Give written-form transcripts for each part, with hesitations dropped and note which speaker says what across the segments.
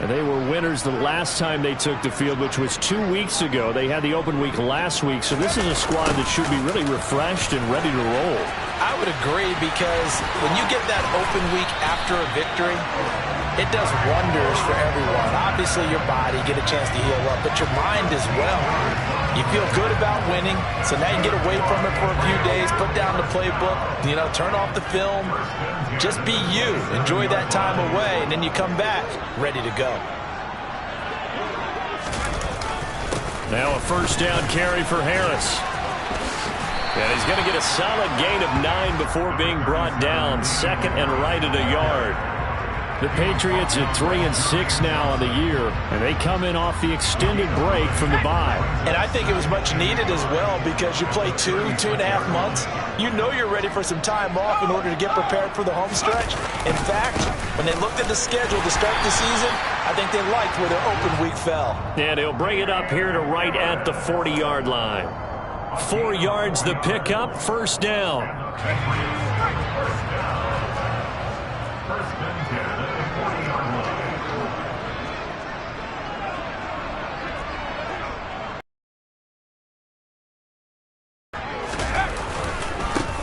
Speaker 1: And they were winners the last time they took the field, which was 2 weeks ago. They had the open week last week, so this is a squad that should be really refreshed and ready to roll.
Speaker 2: I would agree, because when you get that open week after a victory, it does wonders for everyone. Obviously, your body, get a chance to heal up, but your mind as well. You feel good about winning, so now you get away from it for a few days, put down the playbook, turn off the film, just be you. Enjoy that time away, and then you come back ready to go.
Speaker 1: Now a first down carry for Harris. And he's going to get a solid gain of 9 before being brought down. Second and right at a yard. The Patriots at 3-6 now on the year, and they come in off the extended break from the bye.
Speaker 2: And I think it was much needed as well, because you play 2.5 months. You know you're ready for some time off in order to get prepared for the home stretch. In fact, when they looked at the schedule to start the season, I think they liked where their open week fell.
Speaker 1: And he'll bring it up here to right at the 40-yard line. 4 yards the pickup, first down.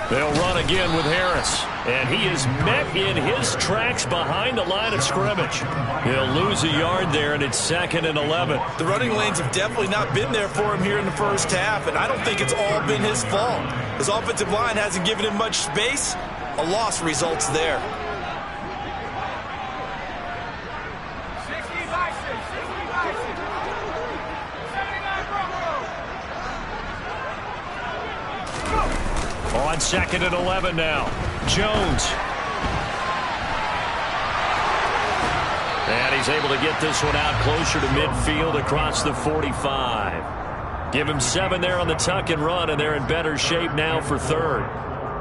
Speaker 1: They'll run again with Harris. And he is met in his tracks behind the line of scrimmage. He'll lose a yard there, and it's 2nd and 11.
Speaker 2: The running lanes have definitely not been there for him here in the first half, and I don't think it's all been his fault. His offensive line hasn't given him much space. A loss results there.
Speaker 1: On 2nd and 11 now. Jones. And he's able to get this one out closer to midfield across the 45. Give him 7 there on the tuck and run, and they're in better shape now for 3rd.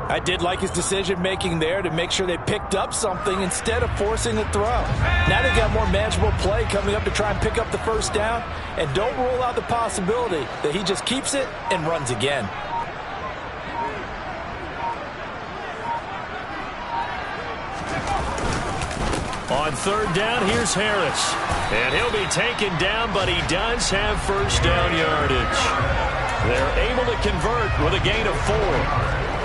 Speaker 2: I did like his decision-making there to make sure they picked up something instead of forcing a throw. Now they've got more manageable play coming up to try and pick up the first down, and don't rule out the possibility that he just keeps it and runs again.
Speaker 1: On 3rd down, here's Harris. And he'll be taken down, but he does have first down yardage. They're able to convert with a gain of 4.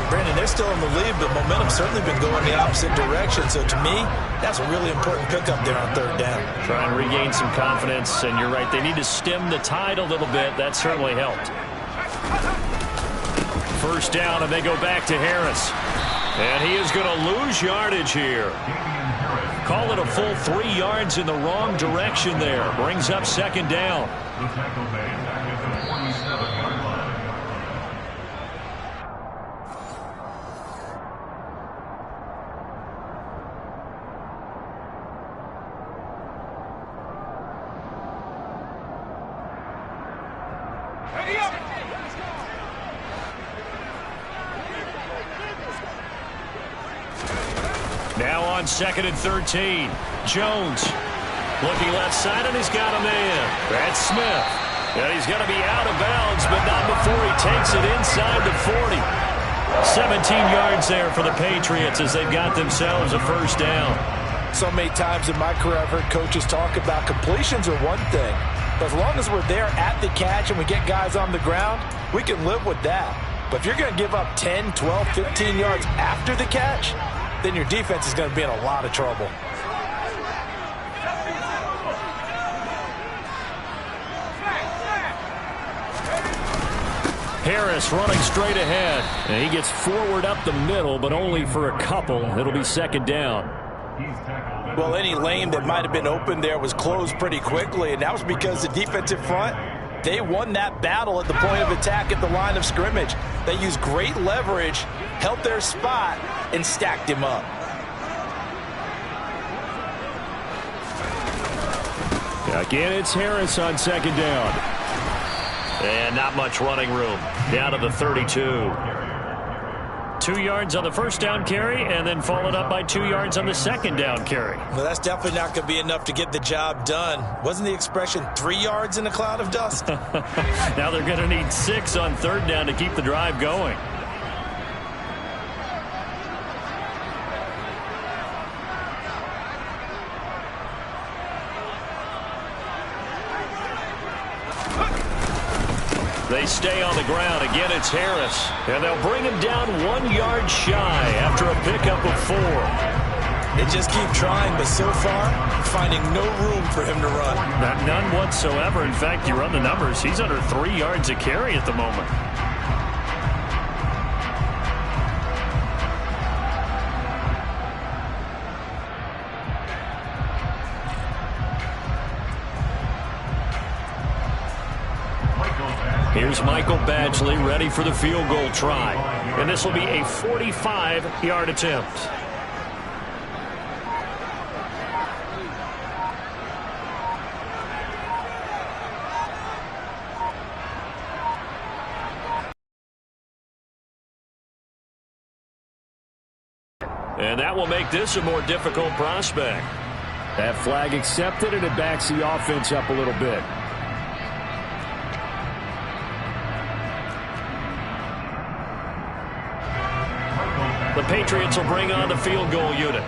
Speaker 2: Brandon, they're still in the lead, but momentum's certainly been going the opposite direction. So to me, that's a really important pickup there on 3rd down.
Speaker 1: Try and regain some confidence, and you're right. They need to stem the tide a little bit. That certainly helped. First down, and they go back to Harris. And he is going to lose yardage here. Call it a full 3 yards in the wrong direction there. Brings up 2nd down. Now on 2nd and 13. Jones looking left side, and he's got a man. That's Smith. And he's going to be out of bounds, but not before he takes it inside the 40. 17 yards there for the Patriots as they've got themselves a first down.
Speaker 2: So many times in my career I've heard coaches talk about completions are one thing. But as long as we're there at the catch and we get guys on the ground, we can live with that. But if you're going to give up 10, 12, 15 yards after the catch, then your defense is going to be in a lot of trouble.
Speaker 1: Harris running straight ahead. And he gets forward up the middle, but only for a couple. It'll be 2nd down.
Speaker 2: Well, any lane that might have been open there was closed pretty quickly, and that was because the defensive front, they won that battle at the point of attack at the line of scrimmage. They used great leverage, held their spot, and stacked him up.
Speaker 1: Again, it's Harris on 2nd down. And not much running room. Down to the 32. 2 yards on the first down carry, and then followed up by 2 yards on the 2nd down carry.
Speaker 2: Well, that's definitely not going to be enough to get the job done. Wasn't the expression 3 yards in a cloud of dust?
Speaker 1: Now they're going to need 6 on 3rd down to keep the drive going. They stay on the ground. Again, it's Harris. And they'll bring him down 1 yard shy after a pickup of 4.
Speaker 2: They just keep trying, but so far, finding no room for him to run.
Speaker 1: None whatsoever. In fact, you run the numbers. He's under 3 yards a carry at the moment. Here's Michael Badgley ready for the field goal try. And this will be a 45-yard attempt. And that will make this a more difficult prospect.
Speaker 3: That flag accepted, and it backs the offense up a little bit.
Speaker 1: The Patriots will bring on the field goal unit.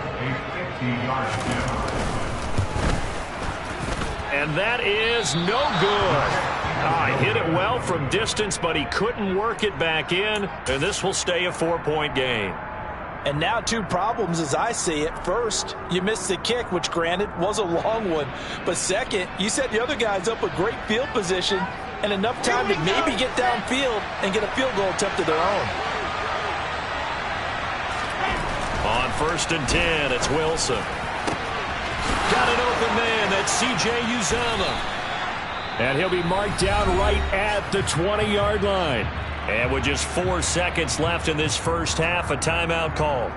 Speaker 1: And that is no good. He hit it well from distance, but he couldn't work it back in, and this will stay a 4-point game.
Speaker 2: And now 2 problems as I see it. First, you missed the kick, which granted was a long one. But second, you set the other guys up with great field position and enough time to maybe get downfield and get a field goal attempt of their own.
Speaker 1: On 1st and 10, it's Wilson. Got an open man. That's C.J. Uzomah.
Speaker 3: And he'll be marked down right at the 20-yard line.
Speaker 1: And with just 4 seconds left in this first half, a timeout call.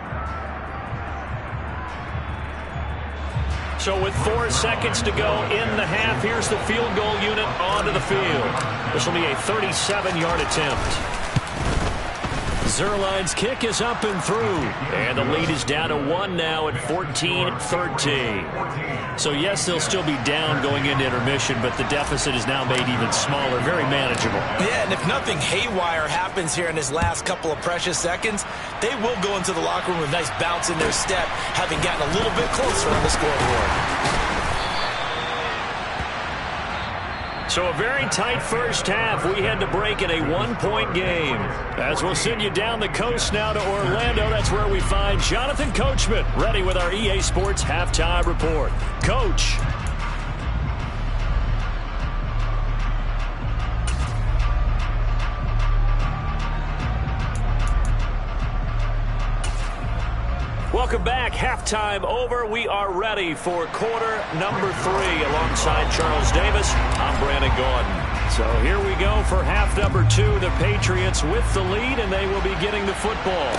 Speaker 1: So with 4 seconds to go in the half, here's the field goal unit onto the field. This will be a 37-yard attempt. Zerline's kick is up and through. And the lead is down to 1 now at 14-13. So, yes, they'll still be down going into intermission, but the deficit is now made even smaller, very manageable.
Speaker 2: Yeah, and if nothing haywire happens here in his last couple of precious seconds, they will go into the locker room with a nice bounce in their step, having gotten a little bit closer on the scoreboard.
Speaker 1: So a very tight first half. We had to break in a 1-point game. As we'll send you down the coast now to Orlando, that's where we find Jonathan Coachman ready with our EA Sports Halftime Report. Coach. Welcome back. Halftime over. We are ready for quarter number 3 alongside Charles Davis. I'm Brandon Gordon. So here we go for half number 2. The Patriots with the lead, and they will be getting the football.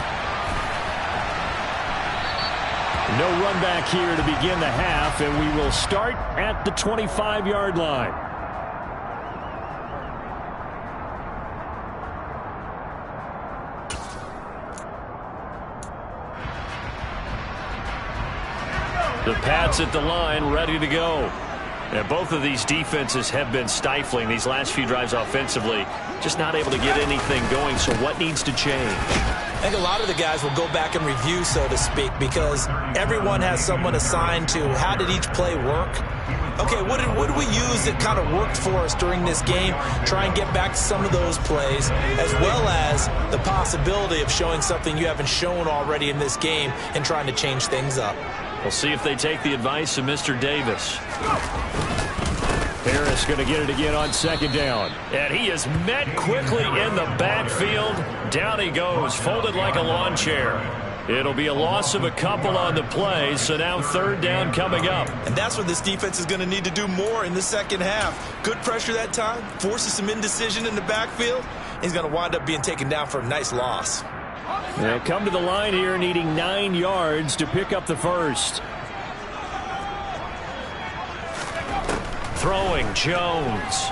Speaker 3: No run back here to begin the half, and we will start at the 25-yard line.
Speaker 1: The Pats at the line, ready to go. And both of these defenses have been stifling these last few drives offensively. Just not able to get anything going, so what needs to change?
Speaker 2: I think a lot of the guys will go back and review, so to speak, because everyone has someone assigned to how did each play work. Okay, what did we use that kind of worked for us during this game? Try and get back to some of those plays, as well as the possibility of showing something you haven't shown already in this game and trying to change things up.
Speaker 1: We'll see if they take the advice of Mr. Davis.
Speaker 3: Harris going to get it again on 2nd down.
Speaker 1: And he is met quickly in the backfield. Down he goes, folded like a lawn chair. It'll be a loss of a couple on the play, so now 3rd down coming up.
Speaker 2: And that's what this defense is going to need to do more in the second half. Good pressure that time, forces some indecision in the backfield. He's going to wind up being taken down for a nice loss.
Speaker 3: They'll come to the line here needing 9 yards to pick up the first.
Speaker 1: Throwing Jones.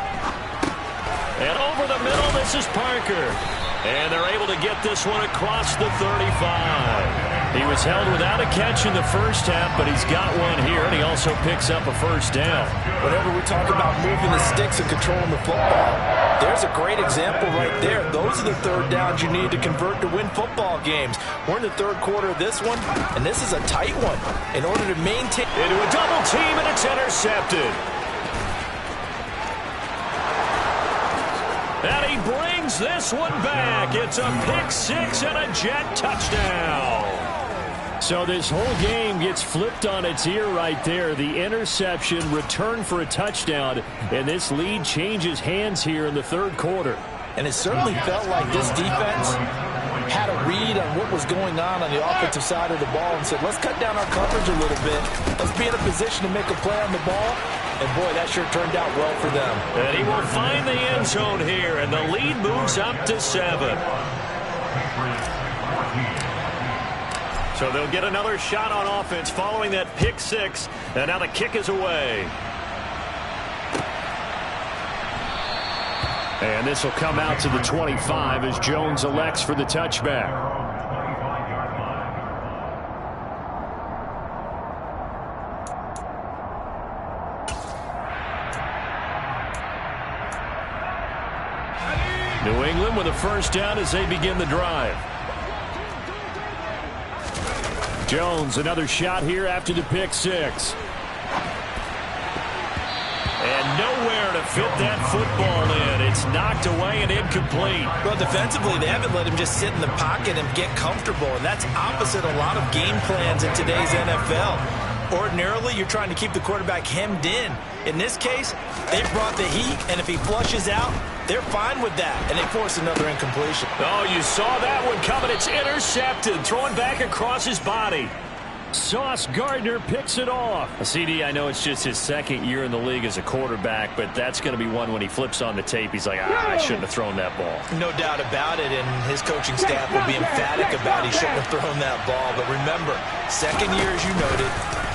Speaker 1: And over the middle, this is Parker. And they're able to get this one across the 35. He was held without a catch in the first half, but he's got one here, and he also picks up a 1st down.
Speaker 2: Whenever we talk about moving the sticks and controlling the football, there's a great example right there. Those are the 3rd downs you need to convert to win football games. We're in the 3rd quarter of this one, and this is a tight one. In order to maintain...
Speaker 1: Into a double team, and it's intercepted. And he brings this one back. It's a pick six and a Jet touchdown.
Speaker 3: So this whole game gets flipped on its ear right there. The interception, return for a touchdown, and this lead changes hands here in the third quarter.
Speaker 2: And it certainly felt like this defense had a read on what was going on the offensive side of the ball and said, let's cut down our coverage a little bit. Let's be in a position to make a play on the ball. And, boy, that sure turned out well for them.
Speaker 1: And he will find the end zone here, and the lead moves up to 7. So they'll get another shot on offense following that pick six, and now the kick is away.
Speaker 3: And this will come out to the 25 as Jones elects for the touchback. New England with a first down as they begin the drive. Jones, another shot here after the pick six.
Speaker 1: And nowhere to fit that football in. It's knocked away and incomplete.
Speaker 2: Well, defensively, they haven't let him just sit in the pocket and get comfortable, and that's opposite a lot of game plans in today's NFL. Ordinarily, you're trying to keep the quarterback hemmed in. In this case, they brought the heat, and if he flushes out, they're fine with that, and they force another incompletion.
Speaker 1: Oh, you saw that one coming. It's intercepted, thrown back across his body.
Speaker 3: Sauce Gardner picks it off.
Speaker 1: CD, I know it's just his second year in the league as a quarterback, but that's going to be one when he flips on the tape. He's like, I shouldn't have thrown that ball.
Speaker 2: No doubt about it, and his coaching staff will be emphatic about he shouldn't have thrown that ball. But remember, second year, as you noted,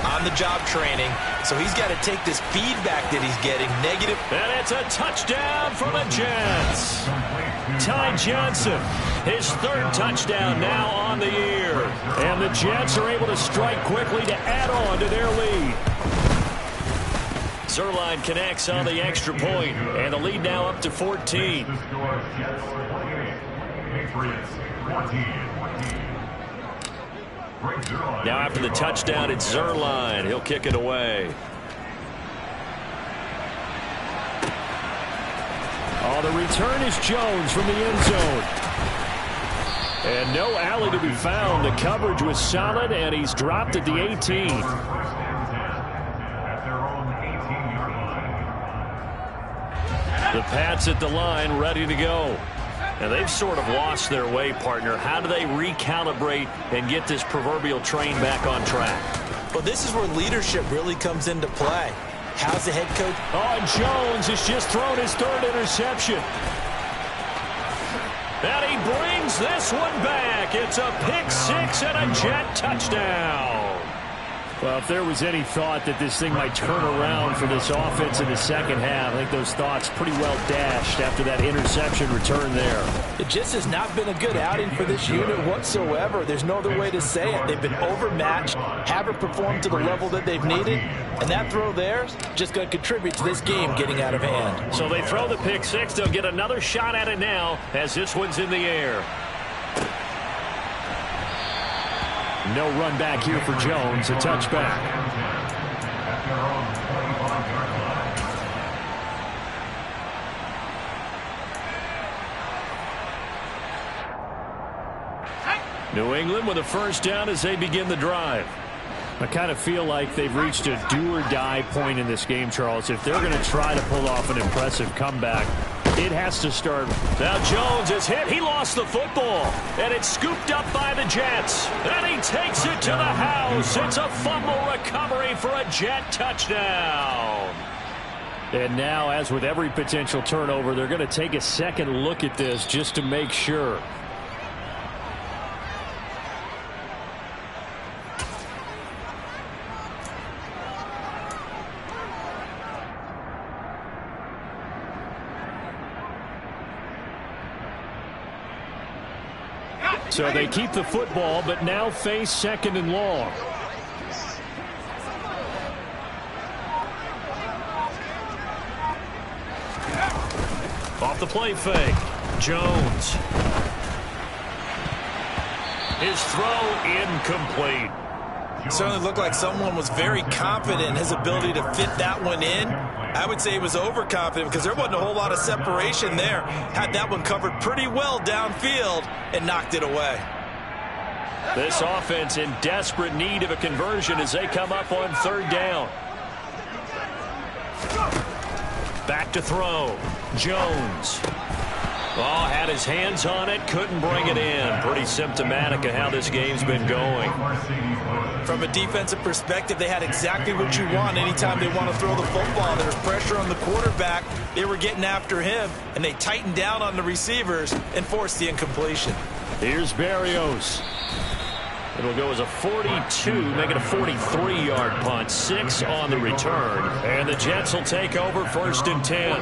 Speaker 2: on-the-job training, so he's got to take this feedback that he's getting, negative.
Speaker 1: And it's a touchdown for the Jets. Ty Johnson, his third touchdown now on the year.
Speaker 3: And the Jets are able to strike quickly to add on to their lead.
Speaker 1: Zerline connects on the extra point, and the lead now up to 14. Now after the touchdown, it's Zerline. He'll kick it away.
Speaker 3: Oh, the return is Jones from the end zone. And no alley to be found. The coverage was solid, and he's dropped at the 18. The Pats at the line, ready to go.
Speaker 1: Now, they've sort of lost their way, partner. How do they recalibrate and get this proverbial train back on track?
Speaker 2: Well, this is where leadership really comes into play. How's the head coach?
Speaker 3: Oh, and Jones has just thrown his third interception.
Speaker 1: And he brings this one back. It's a pick six and a Jet touchdown.
Speaker 3: Well, if there was any thought that this thing might turn around for this offense in the second half, I think those thoughts pretty well dashed after that interception return there.
Speaker 2: It just has not been a good outing for this unit whatsoever. There's no other way to say it. They've been overmatched, haven't performed to the level that they've needed, and that throw there is just going to contribute to this game getting out of hand.
Speaker 1: So they throw the pick six. They'll get another shot at it now as this one's in the air.
Speaker 3: No run back here for Jones, a touchback.
Speaker 1: New England with a first down as they begin the drive.
Speaker 3: I kind of feel like they've reached a do-or-die point in this game, Charles. If they're going to try to pull off an impressive comeback, it has to start.
Speaker 1: Now Jones is hit. He lost the football. And it's scooped up by the Jets. And he takes it to the house. It's a fumble recovery for a Jet touchdown.
Speaker 3: And now, as with every potential turnover, they're going to take a second look at this just to make sure. So they keep the football, but now face second and long.
Speaker 1: Off the play fake. Jones. His throw incomplete.
Speaker 2: Certainly looked like someone was very confident in his ability to fit that one in. I would say he was overconfident because there wasn't a whole lot of separation there. Had that one covered pretty well downfield and knocked it away.
Speaker 1: This offense in desperate need of a conversion as they come up on third down. Back to throw. Jones. Oh, had his hands on it, couldn't bring it in. Pretty symptomatic of how this game's been going.
Speaker 2: From a defensive perspective, they had exactly what you want anytime they want to throw the football. There was pressure on the quarterback. They were getting after him, and they tightened down on the receivers and forced the incompletion.
Speaker 1: Here's Berrios. It'll go as a 42, make it a 43-yard punt. 6 on the return. And the Jets will take over 1st and 10.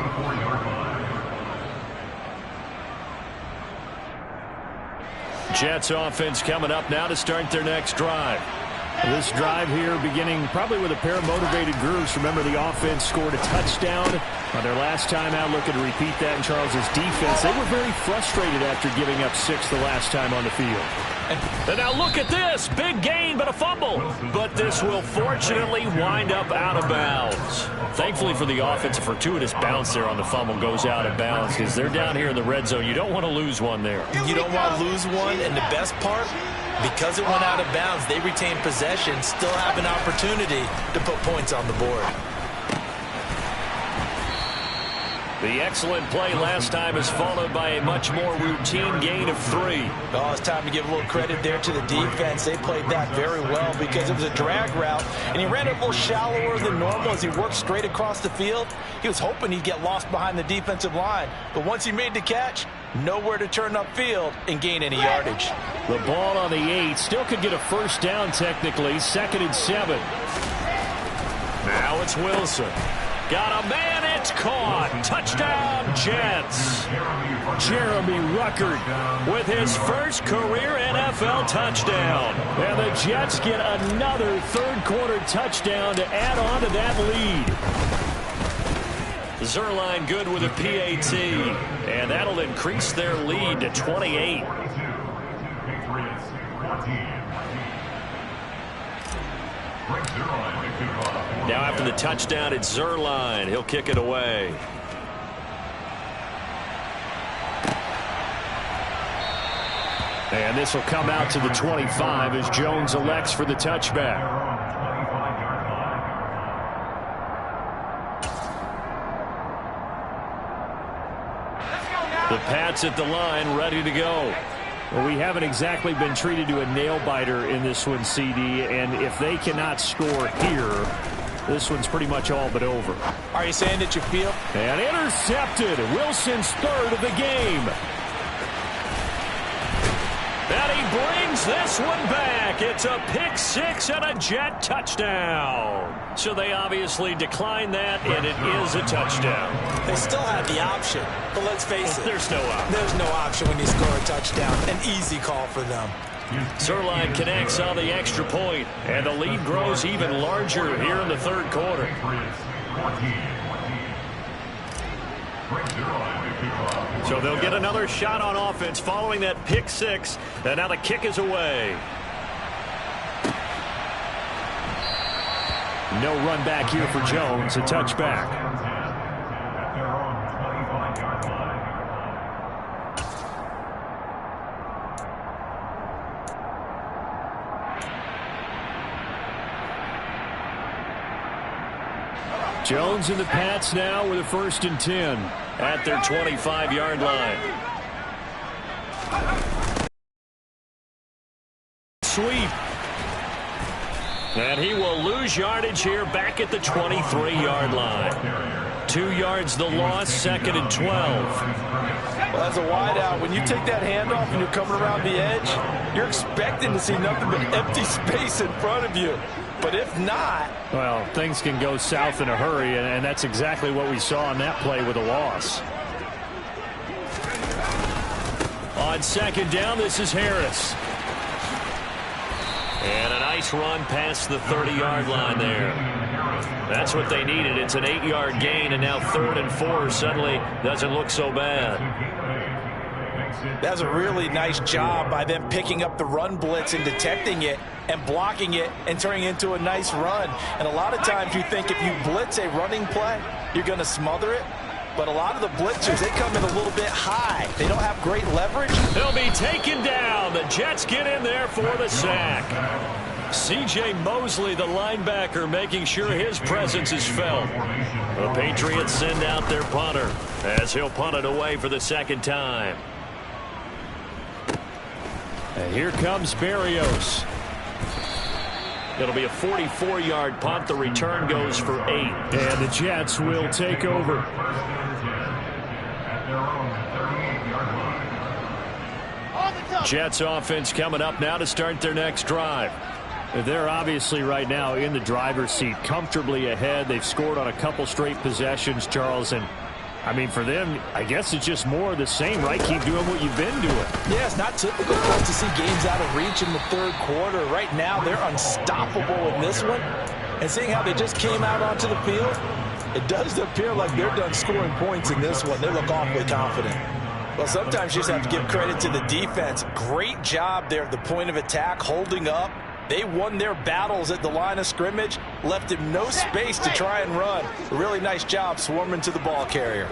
Speaker 1: Jets offense coming up now to start their next drive.
Speaker 3: This drive here beginning probably with a pair of motivated groups. Remember, the offense scored a touchdown on their last time out. Looking to repeat that in Charles's defense. They were very frustrated after giving up 6 the last time on the field.
Speaker 1: And now look at this. Big gain, but a fumble. But this will fortunately wind up out of bounds. Thankfully for the offense, a fortuitous bounce there on the fumble goes out of bounds because they're down here in the red zone. You don't want to lose one there.
Speaker 2: You don't want to lose one, and the best part, because it went out of bounds, they retain possession, still have an opportunity to put points on the board.
Speaker 1: The excellent play last time is followed by a much more routine gain of 3.
Speaker 2: Oh, it's time to give a little credit there to the defense. They played that very well because it was a drag route, and he ran it a little shallower than normal as he worked straight across the field. He was hoping he'd get lost behind the defensive line, but once he made the catch, nowhere to turn upfield and gain any yardage.
Speaker 3: The ball on the 8 still could get a first down technically. 2nd and 7.
Speaker 1: Now it's Wilson. Got a man, it's caught. Touchdown, Jets.
Speaker 3: Jeremy Ruckert
Speaker 1: With his first career NFL touchdown.
Speaker 3: And the Jets get another third-quarter touchdown to add on to that lead.
Speaker 1: Zerline good with a PAT. And that'll increase their lead to 28. Now after the touchdown, it's Zerline. He'll kick it away.
Speaker 3: And this will come out to the 25 as Jones elects for the touchback.
Speaker 1: The Pats at the line, ready to go.
Speaker 3: Well, we haven't exactly been treated to a nail-biter in this one, CD, and if they cannot score here, this one's pretty much all but over.
Speaker 2: Are you saying that you feel?
Speaker 3: And intercepted. Wilson's 3rd of the game.
Speaker 1: And he brings this one back. It's a pick 6 and a Jet touchdown. So they obviously declined that, and it is a touchdown.
Speaker 2: They still have the option, but let's face it.
Speaker 1: There's no option.
Speaker 2: There's no option when you score a touchdown. An easy call for them.
Speaker 1: Zerline connects on the extra point, and the lead grows even larger here in the third quarter. So they'll get another shot on offense following that pick 6, and now the kick is away.
Speaker 3: No run back here for Jones. A touchback. Jones and the Pats now with a 1st and 10
Speaker 1: at their 25-yard line. Sweep. And he will lose yardage here back at the 23-yard line. 2 yards the loss, 2nd and 12.
Speaker 2: Well, as a wideout, when you take that handoff and you're coming around the edge, you're expecting to see nothing but empty space in front of you. But if not...
Speaker 3: Well, things can go south in a hurry, and that's exactly what we saw on that play with a loss.
Speaker 1: On 2nd down, this is Harris. And a nice run past the 30-yard line there. That's what they needed. It's an 8-yard gain, and now 3rd and 4 suddenly doesn't look so bad.
Speaker 2: That's a really nice job by them picking up the run blitz and detecting it and blocking it and turning it into a nice run. And a lot of times you think if you blitz a running play, you're going to smother it. But a lot of the blitzers, they come in a little bit high. They don't have great leverage.
Speaker 1: He'll be taken down. The Jets get in there for the sack. C.J. Mosley, the linebacker, making sure his presence is felt. The Patriots send out their punter as he'll punt it away for the second time.
Speaker 3: And here comes Berrios.
Speaker 1: It'll be a 44-yard punt. The return goes for 8.
Speaker 3: And the Jets will take over. Jets offense coming up now to start their next drive. They're obviously right now in the driver's seat, comfortably ahead. They've scored on a couple straight possessions, Charles. And, I mean, for them, I guess it's just more of the same, right? Keep doing what you've been doing.
Speaker 2: Yeah, it's not typical for us to see games out of reach in the third quarter. Right now, they're unstoppable in this one. And seeing how they just came out onto the field, it does appear like they're done scoring points in this one. They look awfully confident. Well, sometimes you just have to give credit to the defense. Great job there at the point of attack, holding up. They won their battles at the line of scrimmage, left him no space to try and run. A really nice job swarming to the ball carrier.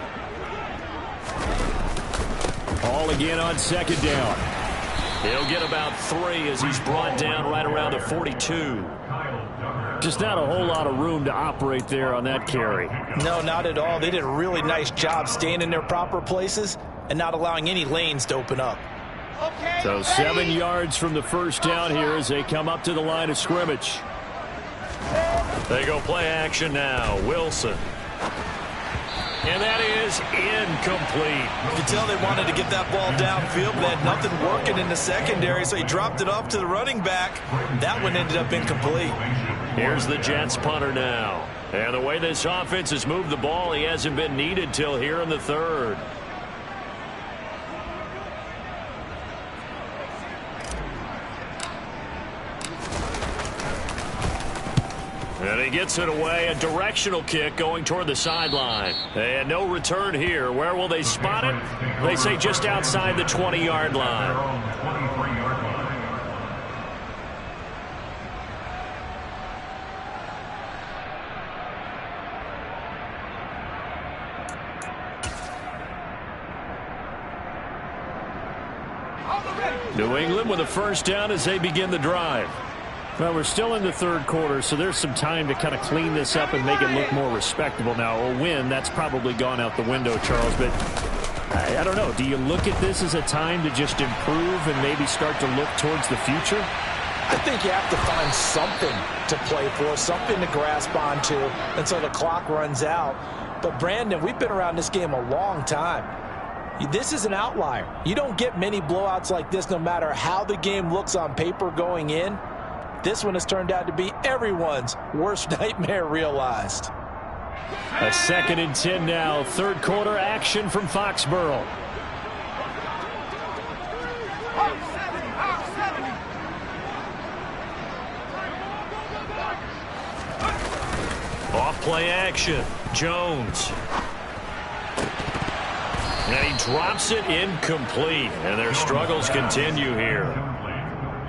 Speaker 3: All again on second down.
Speaker 1: He'll get about 3 as he's brought down right around the 42.
Speaker 3: Just not a whole lot of room to operate there on that carry.
Speaker 2: No, not at all. They did a really nice job staying in their proper places and not allowing any lanes to open up.
Speaker 3: So 7 yards from the first down here as they come up to the line of scrimmage.
Speaker 1: They go play action now. Wilson. And that is incomplete.
Speaker 2: You can tell they wanted to get that ball downfield, but they had nothing working in the secondary, so he dropped it off to the running back. That one ended up incomplete.
Speaker 1: Here's the Jets punter now. And the way this offense has moved the ball, he hasn't been needed till here in the third. And he gets it away, a directional kick going toward the sideline. And no return here. Where will they spot it? They say just outside the 20-yard line. New England with a first down as they begin the drive.
Speaker 3: Well, we're still in the third quarter, so there's some time to kind of clean this up and make it look more respectable. Now, a win, that's probably gone out the window, Charles, but I don't know. Do you look at this as a time to just improve and maybe start to look towards the future?
Speaker 2: I think you have to find something to play for, something to grasp onto until the clock runs out. But, Brandon, we've been around this game a long time. This is an outlier. You don't get many blowouts like this no matter how the game looks on paper going in. This one has turned out to be everyone's worst nightmare realized.
Speaker 3: A 2nd and 10 now. Third quarter action from Foxborough.
Speaker 1: Off play action. Jones. And he drops it incomplete. And their struggles continue here.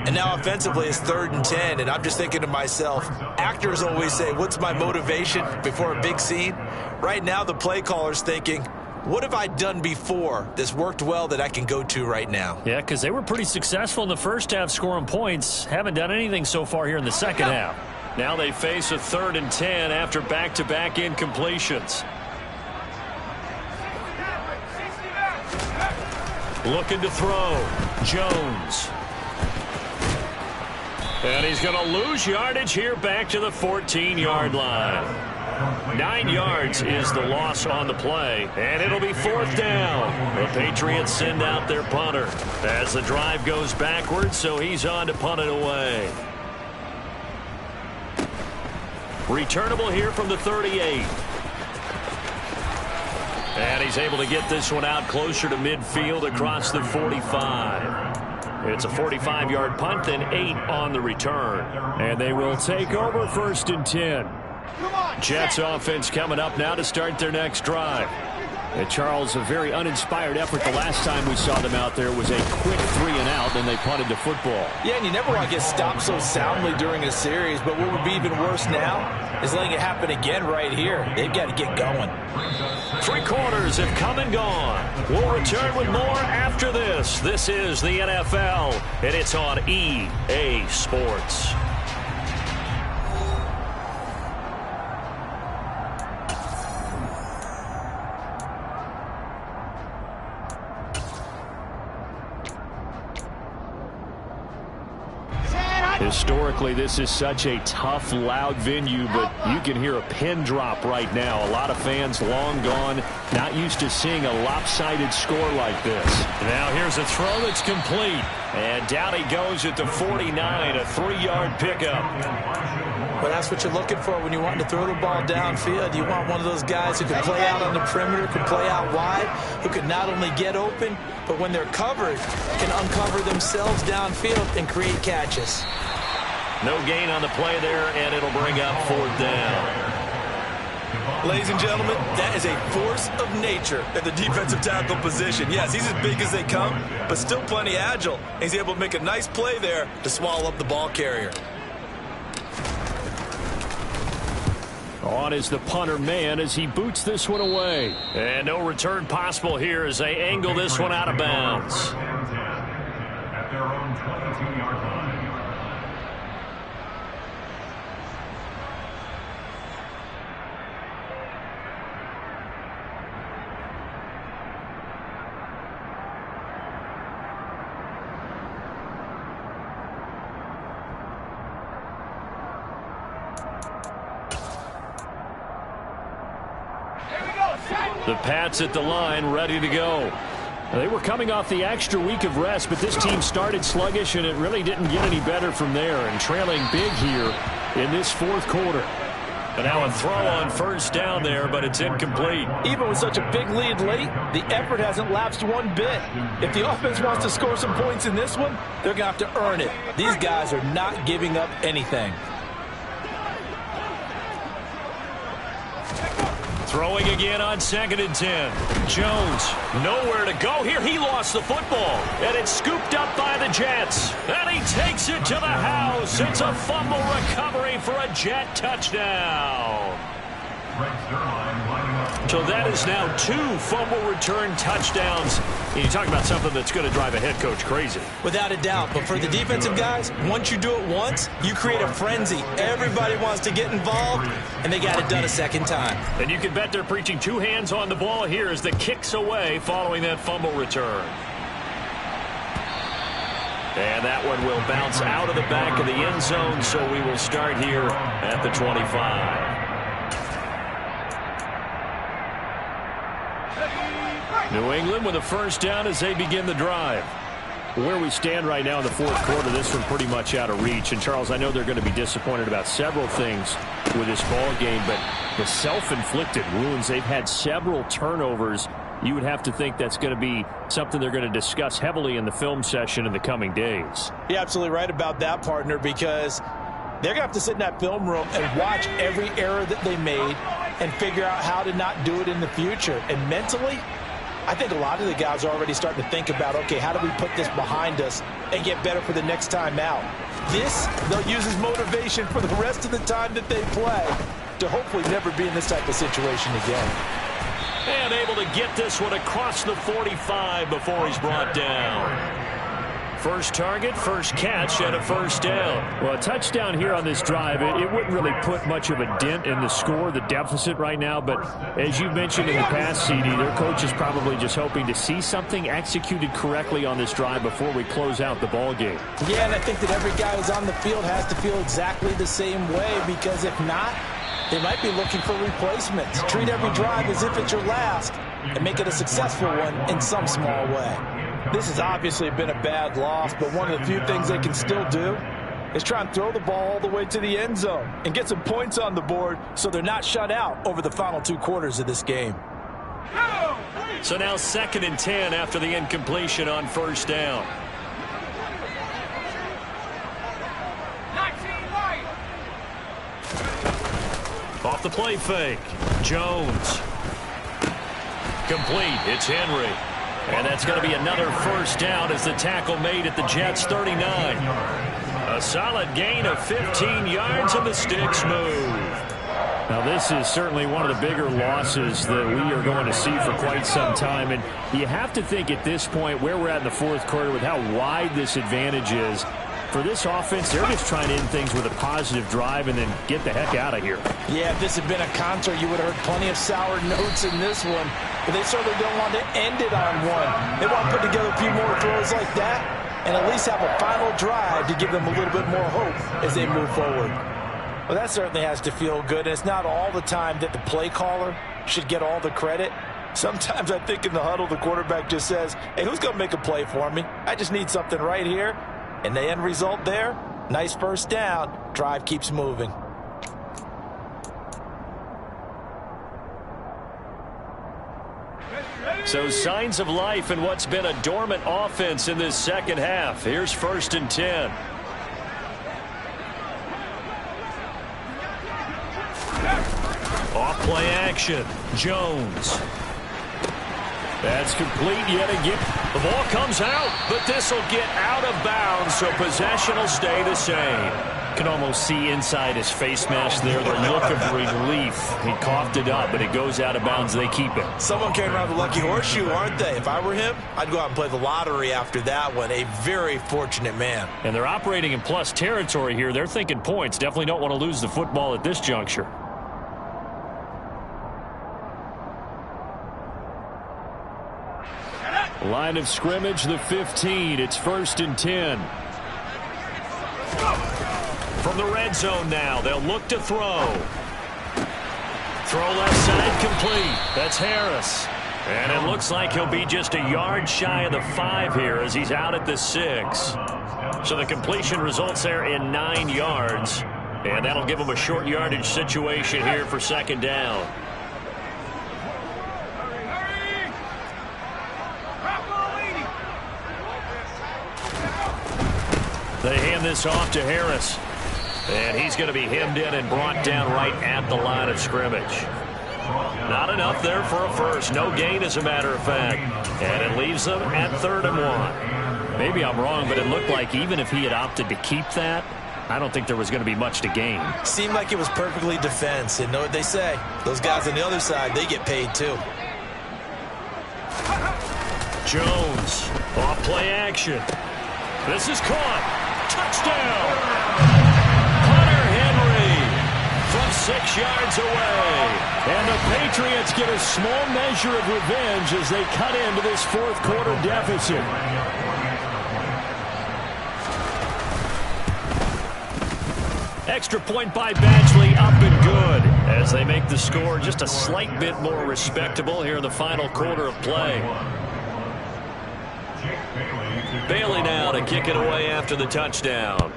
Speaker 2: And now offensively it's 3rd and 10, and I'm just thinking to myself, actors always say, what's my motivation before a big scene? Right now the play caller's thinking, what have I done before that's worked well that I can go to right now?
Speaker 3: Yeah, because they were pretty successful in the first half scoring points. Haven't done anything so far here in the second half.
Speaker 1: Now they face a 3rd and 10 after back-to-back incompletions. Looking to throw. Jones. And he's going to lose yardage here back to the 14-yard line. 9 yards is the loss on the play, and it'll be 4th down. The Patriots send out their punter as the drive goes backwards, so he's on to punt it away. Returnable here from the 38. And he's able to get this one out closer to midfield across the 45. It's a 45-yard punt, then 8 on the return.
Speaker 3: And they will take over 1st and 10.
Speaker 1: Jets offense coming up now to start their next drive.
Speaker 3: Charles, a very uninspired effort the last time we saw them out there was a quick 3 and out, and they punted the football.
Speaker 2: Yeah, and you never want to get stopped so soundly during a series, but what would be even worse now is letting it happen again right here. They've got to get going.
Speaker 1: 3 quarters have come and gone. We'll return with more after this. This is the NFL, and it's on EA Sports. Historically, this is such a tough, loud venue, but you can hear a pin drop right now. A lot of fans long gone, not used to seeing a lopsided score like this. Now here's a throw that's complete. And down he goes at the 49, a 3-yard pickup.
Speaker 2: Well, that's what you're looking for when you want to throw the ball downfield. You want one of those guys who can play out on the perimeter, can play out wide, who can not only get open, but when they're covered, can uncover themselves downfield and create catches.
Speaker 1: No gain on the play there, and it'll bring up 4th down.
Speaker 4: Ladies and gentlemen, that is a force of nature at the defensive tackle position. Yes, he's as big as they come, but still plenty agile. He's able to make a nice play there to swallow up the ball carrier.
Speaker 3: On is the punter man as he boots this one away.
Speaker 1: And no return possible here as they angle this one out of bounds.
Speaker 5: At their own 22-yard line.
Speaker 1: The Pats at the line, ready to go.
Speaker 3: They were coming off the extra week of rest, but this team started sluggish, and it really didn't get any better from there, and trailing big here in this 4th quarter.
Speaker 1: And now a throw on 1st down there, but it's incomplete.
Speaker 2: Even with such a big lead late, the effort hasn't lapsed one bit. If the offense wants to score some points in this one, they're going to have to earn it. These guys are not giving up anything.
Speaker 1: Throwing again on 2nd and 10. Jones, nowhere to go here. He lost the football, and it's scooped up by the Jets. And he takes it to the house. It's a fumble recovery for a Jet touchdown. So that is now 2 fumble return touchdowns. And you talk about something that's going to drive a head coach crazy.
Speaker 2: Without a doubt. But for the defensive guys, once you do it once, you create a frenzy. Everybody wants to get involved, and they got it done a second time.
Speaker 1: And you can bet they're preaching 2 hands on the ball here as the kick's away following that fumble return. And that one will bounce out of the back of the end zone, so we will start here at the 25. New England with a 1st down as they begin the drive.
Speaker 3: Where we stand right now in the 4th quarter, this one pretty much out of reach. And, Charles, I know they're going to be disappointed about several things with this ball game, but the self-inflicted wounds, they've had several turnovers. You would have to think that's going to be something they're going to discuss heavily in the film session in the coming days.
Speaker 2: You're absolutely right about that, partner, because they're going to have to sit in that film room and watch every error that they made and figure out how to not do it in the future. And mentally, I think a lot of the guys are already starting to think about, okay, how do we put this behind us and get better for the next time out? This, they'll use as motivation for the rest of the time that they play to hopefully never be in this type of situation again.
Speaker 1: And able to get this one across the 45 before he's brought down. First target, first catch, and a 1st down.
Speaker 3: Well, a touchdown here on this drive, it wouldn't really put much of a dent in the score, the deficit right now. But as you mentioned in the past, CD, their coach is probably just hoping to see something executed correctly on this drive before we close out the ball game.
Speaker 2: Yeah, and I think that every guy who's on the field has to feel exactly the same way, because if not, they might be looking for replacements. Treat every drive as if it's your last and make it a successful one in some small way. This has obviously been a bad loss, but one of the few things they can still do is try and throw the ball all the way to the end zone and get some points on the board so they're not shut out over the final 2 quarters of this game.
Speaker 1: So now 2nd and 10 after the incompletion on 1st down. Off the play fake. Jones. Complete. It's Henry. And that's going to be another first down as the tackle made at the Jets' 39. A solid gain of 15 yards and the sticks move.
Speaker 3: Now, this is certainly one of the bigger losses that we are going to see for quite some time. And you have to think at this point where we're at in the fourth quarter with how wide this advantage is. For this offense, they're just trying to end things with a positive drive and then get the heck out of here.
Speaker 2: Yeah, if this had been a concert, you would have heard plenty of sour notes in this one. But they certainly don't want to end it on one. They want to put together a few more throws like that and at least have a final drive to give them a little bit more hope as they move forward. Well, that certainly has to feel good. And it's not all the time that the play caller should get all the credit. Sometimes I think in the huddle, the quarterback just says, hey, who's going to make a play for me? I just need something right here. And the end result there, nice first down. Drive keeps moving.
Speaker 1: So signs of life in what's been a dormant offense in this second half. Here's 1st and 10. Off play action. Jones. That's complete yet again. The ball comes out, but this will get out of bounds, so possession will stay the same.
Speaker 3: You can almost see inside his face mask there the look of relief. He coughed it up, but it goes out of bounds. They keep it.
Speaker 4: Someone came around the lucky horseshoe, aren't they? If I were him, I'd go out and play the lottery after that one. A very fortunate man.
Speaker 3: And they're operating in plus territory here. They're thinking points. Definitely don't want to lose the football at this juncture. Line of scrimmage, the 15. It's 1st and 10.
Speaker 1: From the red zone now, they'll look to throw. Throw left side complete. That's Harris. And it looks like he'll be just a yard shy of the 5 here as he's out at the 6. So the completion results there in 9 yards. And that'll give him a short yardage situation here for 2nd down. They hand this off to Harris. And he's going to be hemmed in and brought down right at the line of scrimmage. Not enough there for a first. No gain, as a matter of fact. And it leaves them at 3rd and 1.
Speaker 3: Maybe I'm wrong, but it looked like even if he had opted to keep that, I don't think there was going to be much to gain.
Speaker 4: Seemed like it was perfectly defense. And know what they say? Those guys on the other side, they get paid too.
Speaker 1: Jones, off play action. This is caught. Touchdown! Hunter Henry from 6 yards away.
Speaker 3: And the Patriots get a small measure of revenge as they cut into this fourth quarter deficit.
Speaker 1: Extra point by Badgley, up and good as they make the score just a slight bit more respectable here in the final quarter of play. Bailey now to kick it away after the touchdown.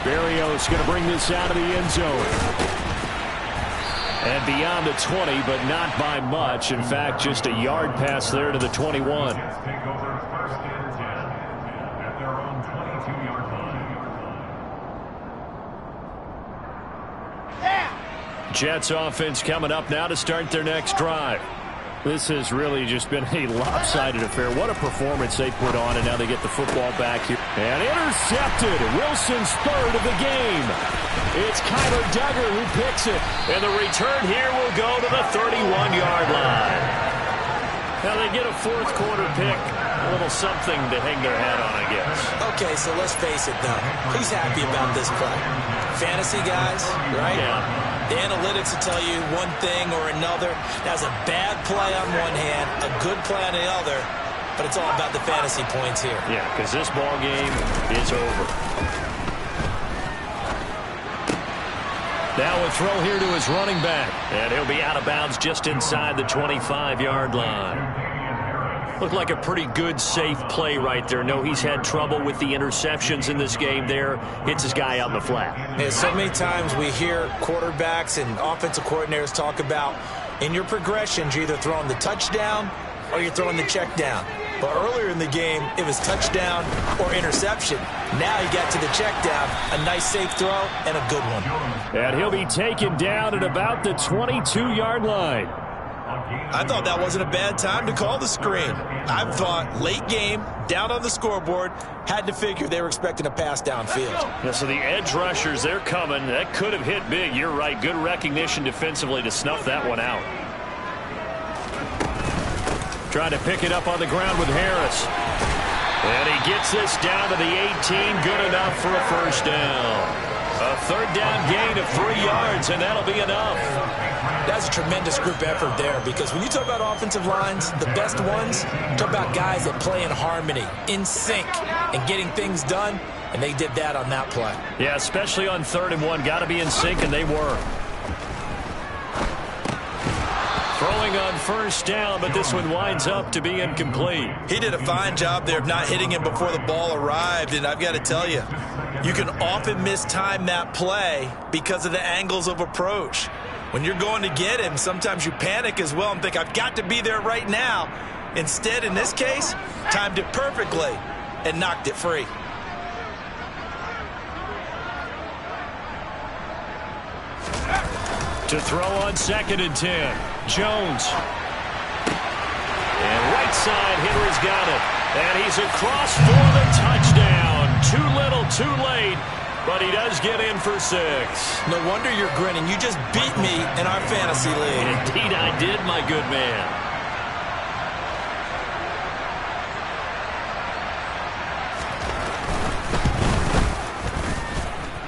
Speaker 3: Berrios going to bring this out of the end zone. And beyond the 20, but not by much. In fact, just a yard pass there to the 21. Jets offense coming up now to start their next drive. This has really just been a lopsided affair. What a performance they put on, and now they get the football back here. And intercepted. Wilson's 3rd of the game. It's Kyler Duggar who picks it.
Speaker 1: And the return here will go to the 31-yard line. Now they get a fourth quarter pick. A little something to hang their hat on, I guess.
Speaker 4: Okay, so let's face it, though. Who's happy about this play? Fantasy guys, right?
Speaker 1: Yeah.
Speaker 4: The analytics will tell you one thing or another. That's a bad play on one hand, a good play on the other, but it's all about the fantasy points here.
Speaker 1: Yeah, because this ball game is over. Now a throw here to his running back, and he'll be out of bounds just inside the 25-yard line. Looked like a pretty good, safe play right there. No, he's had trouble with the interceptions in this game there. Hits his guy out in the flat.
Speaker 4: Yeah, so many times we hear quarterbacks and offensive coordinators talk about in your progressions, you're either throwing the touchdown or you're throwing the check down.
Speaker 2: But earlier in the game, it was touchdown or interception. Now he got to the check down. A nice safe throw and a good one.
Speaker 3: And he'll be taken down at about the 22-yard line.
Speaker 4: I thought that wasn't a bad time to call the screen. I thought late game, down on the scoreboard, had to figure they were expecting a pass downfield.
Speaker 1: Yeah, so the edge rushers, they're coming. That could have hit big. You're right. Good recognition defensively to snuff that one out. Trying to pick it up on the ground with Harris. And he gets this down to the 18. Good enough for a first down. A third down gain of 3 yards, and that'll be enough.
Speaker 2: That's a tremendous group effort there, because when you talk about offensive lines, the best ones, talk about guys that play in harmony, in sync, and getting things done, and they did that on that play.
Speaker 1: Yeah, especially on 3rd and 1. Got to be in sync, and they were. Throwing on first down, but this one winds up to be incomplete.
Speaker 4: He did a fine job there of not hitting him before the ball arrived, and I've got to tell you, you can often mistime that play because of the angles of approach. When you're going to get him, sometimes you panic as well and think, I've got to be there right now. Instead, in this case, timed it perfectly and knocked it free.
Speaker 1: To throw on 2nd and 10. Jones. And right side, Henry's got it. And he's across for the touchdown. Too little, too late. But he does get in for 6.
Speaker 2: No wonder you're grinning. You just beat me in our fantasy league.
Speaker 1: Indeed I did, my good man.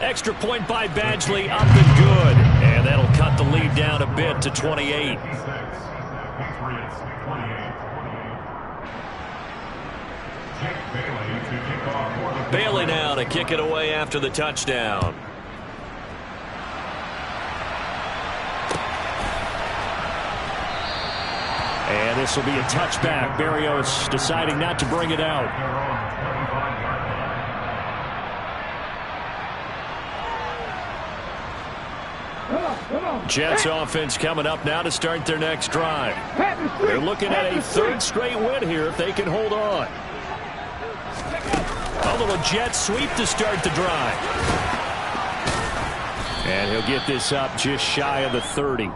Speaker 1: Extra point by Badgley, up and good. And that'll cut the lead down a bit to 28. Bailey now to kick it away after the touchdown. And this will be a touchback. Berrios deciding not to bring it out. Jets offense coming up now to start their next drive. They're looking at a 3rd straight win here if they can hold on. A little jet sweep to start the drive. And he'll get this up just shy of the 30.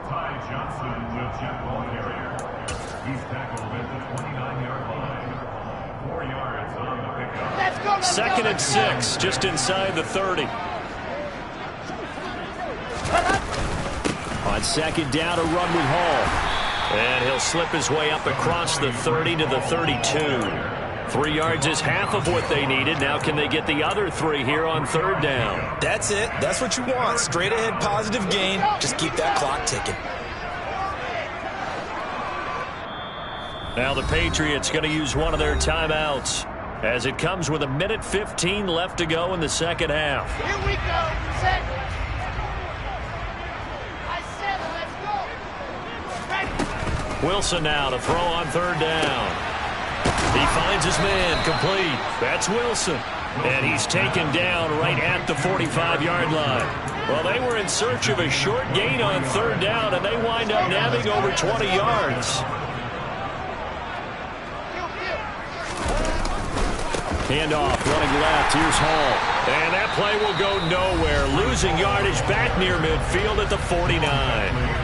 Speaker 1: Second and 6, just inside the 30. On 2nd down, a run with Hall. And he'll slip his way up across the 30 to the 32. 3 yards is half of what they needed. Now can they get the other 3 here on 3rd down?
Speaker 2: That's it. That's what you want. Straight ahead positive gain. Just keep that clock ticking.
Speaker 1: Now the Patriots going to use one of their timeouts as it comes with 1:15 left to go in the second half.
Speaker 6: Here we go. Set. I said let's go.
Speaker 1: Wilson now to throw on 3rd down. He finds his man complete. That's Wilson. And he's taken down right at the 45-yard line. Well, they were in search of a short gain on 3rd down, and they wind up nabbing over 20 yards. Handoff, running left. Here's Hall. And that play will go nowhere. Losing yardage back near midfield at the 49.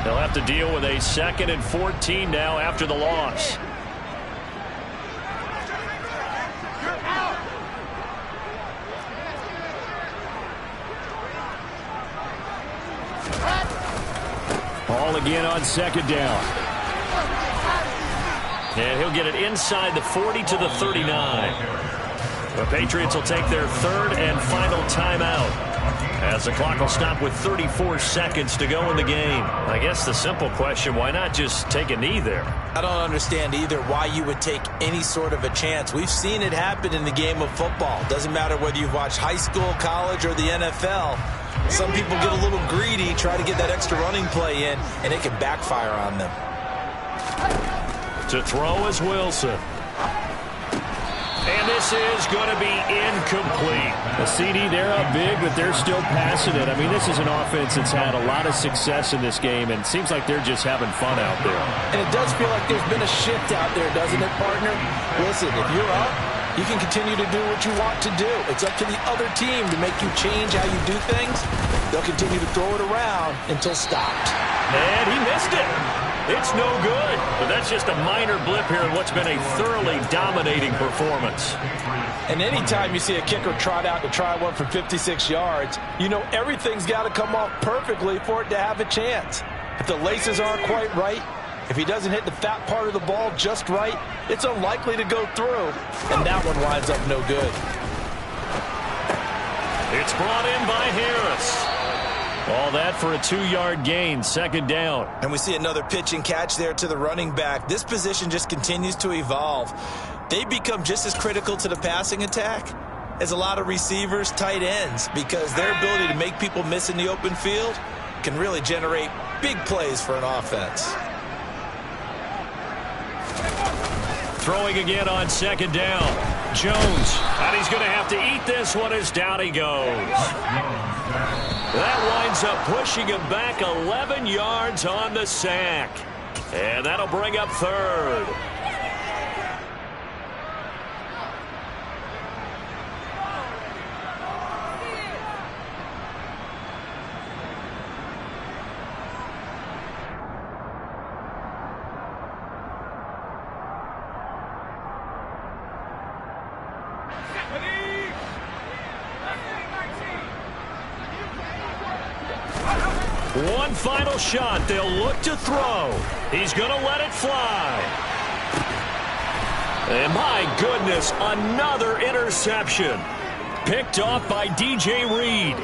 Speaker 1: They'll have to deal with a 2nd and 14 now after the loss. Ball again on 2nd down. And he'll get it inside the 40 to the 39. The Patriots will take their 3rd and final timeout, as the clock will stop with 34 seconds to go in the game. I guess the simple question, why not just take a knee there?
Speaker 2: I don't understand either why you would take any sort of a chance. We've seen it happen in the game of football. Doesn't matter whether you've watched high school, college, or the NFL. Some people get a little greedy, try to get that extra running play in, and it can backfire on them.
Speaker 1: To throw is Wilson. And this is going to be incomplete.
Speaker 3: The CD, they're up big, but they're still passing it. I mean, this is an offense that's had a lot of success in this game, and it seems like they're just having fun out there.
Speaker 2: And it does feel like there's been a shift out there, doesn't it, partner? Listen, if you're up, you can continue to do what you want to do. It's up to the other team to make you change how you do things. They'll continue to throw it around until stopped.
Speaker 1: And he missed it. It's no good. But that's just a minor blip here in what's been a thoroughly dominating performance.
Speaker 2: And anytime you see a kicker trot out to try one for 56 yards, you know everything's got to come off perfectly for it to have a chance. If the laces aren't quite right, if he doesn't hit the fat part of the ball just right, it's unlikely to go through. And that one winds up no good.
Speaker 1: It's brought in by Harris. All that for a 2-yard gain, second down.
Speaker 4: And we see another pitch and catch there to the running back. This position just continues to evolve. They become just as critical to the passing attack as a lot of receivers, tight ends, because their ability to make people miss in the open field can really generate big plays for an offense.
Speaker 1: Throwing again on second down. Jones, and he's going to have to eat this one as down he goes. That winds up pushing him back 11 yards on the sack. And that'll bring up third. One final shot. They'll look to throw. He's going to let it fly. And my goodness, another interception. Picked off by DJ Reed.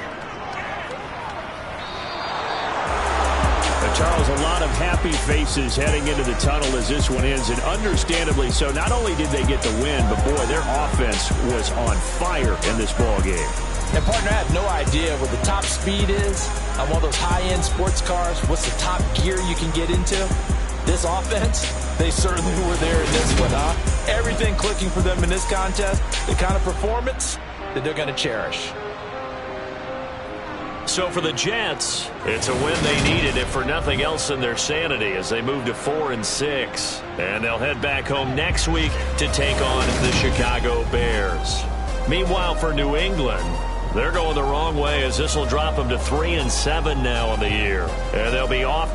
Speaker 3: Charles, a lot of happy faces heading into the tunnel as this one is, and understandably so. Not only did they get the win, but boy, their offense was on fire in this ball game.
Speaker 2: And, partner, I have no idea what the top speed is on one of those high-end sports cars. What's the top gear you can get into? This offense, they certainly were there in this one, huh? Everything clicking for them in this contest, the kind of performance that they're going to cherish.
Speaker 1: So for the Jets, it's a win they needed, if for nothing else than their sanity, as they move to 4-6. And they'll head back home next week to take on the Chicago Bears. Meanwhile, for New England, they're going the wrong way, as this will drop them to 3-7 now on the year. And they'll be off